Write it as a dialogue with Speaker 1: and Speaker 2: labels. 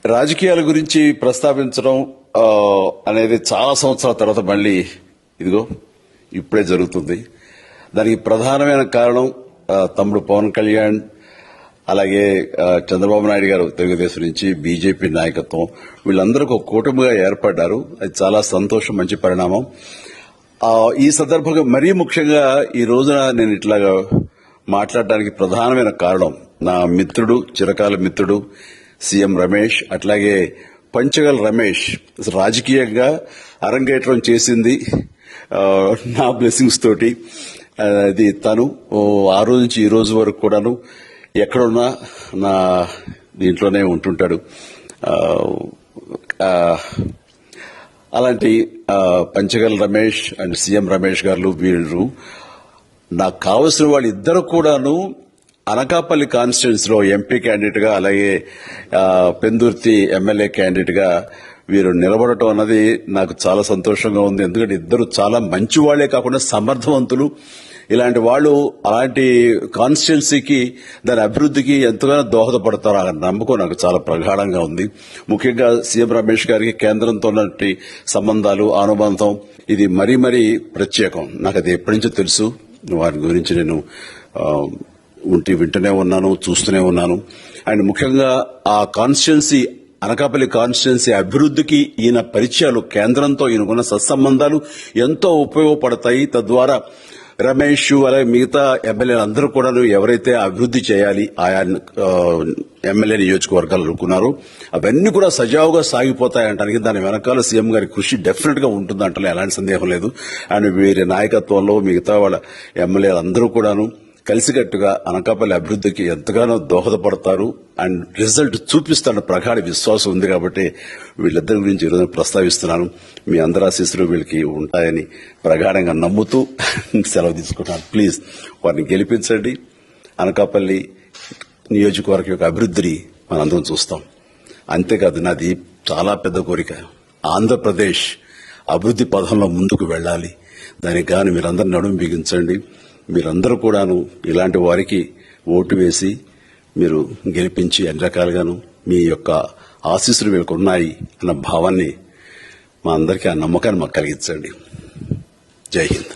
Speaker 1: రాజకీయాల గురించి ప్రస్తావించడం అనేది చాలా సంవత్సరాల తర్వాత మళ్ళీ ఇదిగో ఇప్పుడే జరుగుతుంది. దానికి ప్రధానమైన కారణం తమ్ముడు పవన్ కళ్యాణ్, అలాగే చంద్రబాబు నాయుడు గారు తెలుగుదేశం నుంచి, బీజేపీ నాయకత్వం వీళ్ళందరూ ఒక కూటమిగా ఏర్పడ్డారు. అది చాలా సంతోషం, మంచి పరిణామం. ఈ సందర్భంగా మరీ ముఖ్యంగా ఈ రోజున నేను ఇట్లాగా మాట్లాడడానికి ప్రధానమైన కారణం నా మిత్రుడు, చిరకాల మిత్రుడు సీఎం రమేష్, అట్లాగే పంచగల్ రమేష్ రాజకీయంగా అరంగేట్రం చేసింది నా బ్లెస్సింగ్స్ తోటి. అది తను ఆ రోజు నుంచి ఈ రోజు వరకు కూడాను ఎక్కడున్నా నా దీంట్లోనే ఉంటుంటాడు. అలాంటి పంచగల్ రమేష్ అండ్ సీఎం రమేష్ గారు వీళ్ళు నాకు కావలసిన వాళ్ళు ఇద్దరు కూడాను అనకాపల్లి కాన్స్టిట్యున్సీలో ఎంపీ క్యాండిడేట్ గా, అలాగే పెందుర్తి ఎమ్మెల్యే క్యాండిడేట్ గా వీరు నిలబడటం అన్నది నాకు చాలా సంతోషంగా ఉంది. ఎందుకంటే ఇద్దరు చాలా మంచి వాళ్లే కాకుండా సమర్థవంతులు. ఇలాంటి వాళ్ళు అలాంటి కాన్స్టిట్యున్సీకి, దాని అభివృద్ధికి ఎంతగానో దోహదపడతారు అనే నమ్మకం నాకు చాలా ప్రగాఢంగా ఉంది. ముఖ్యంగా సీఎం రమేష్ గారికి కేంద్రంతో ఉన్నటువంటి సంబంధాలు, అనుబంధం ఇది మరీ మరీ ప్రత్యేకం. నాకు అది ఎప్పటి నుంచో తెలుసు. వారి గురించి నేను వింటూనే ఉన్నాను, చూస్తూనే ఉన్నాను. అండ్ ముఖ్యంగా ఆ కాన్స్టిట్యున్సీ, అనకాపల్లి కాన్స్టిట్యున్సీ అభివృద్ధికి ఈయన పరిచయాలు, కేంద్రంతో ఈయనకున్న సత్సంబంధాలు ఎంతో ఉపయోగపడతాయి. తద్వారా రమేష్ అలాగే మిగతా ఎమ్మెల్యేలు అందరూ కూడా ఎవరైతే అభివృద్ది చేయాలి ఆయా ఎమ్మెల్యే నియోజకవర్గాలు అనుకున్నారో అవన్నీ కూడా సజావుగా సాగిపోతాయంటానికి దాని వెనకాల సీఎం గారి కృషి డెఫినెట్ గా ఉంటుందంటే ఎలాంటి సందేహం లేదు. అండ్ వీరి నాయకత్వంలో మిగతా వాళ్ళ ఎమ్మెల్యేలు అందరూ కూడాను కలిసికట్టుగా అనకాపల్లి అభివృద్ధికి ఎంతగానో దోహదపడతారు అండ్ రిజల్ట్ చూపిస్తారన్న ప్రగాఢ విశ్వాసం ఉంది. కాబట్టి వీళ్ళిద్దరి గురించి ఈరోజు ప్రస్తావిస్తున్నాను. మీ అందరి ఆశీస్సులు వీళ్ళకి ఉంటాయని ప్రగాఢంగా నమ్ముతూ సెలవు తీసుకుంటాను. ప్లీజ్ వారిని గెలిపించండి. అనకాపల్లి నియోజకవర్గం యొక్క అభివృద్ధిని మనందరం చూస్తాం. అంతేకాదు, నాది చాలా పెద్ద కోరిక, ఆంధ్రప్రదేశ్ అభివృద్ది పథంలో ముందుకు వెళ్లాలి. దానికి గాను మీరందరూ నడుము బిగించండి. మీరందరూ కూడాను ఇలాంటి వారికి ఓటు వేసి మీరు గెలిపించి అన్ని రకాలుగాను మీ యొక్క ఆశీస్సులు వీళ్ళకు ఉన్నాయి అన్న భావాన్ని మా అందరికీ, ఆ నమ్మకాన్ని మాకు కలిగించండి. జై హింద్.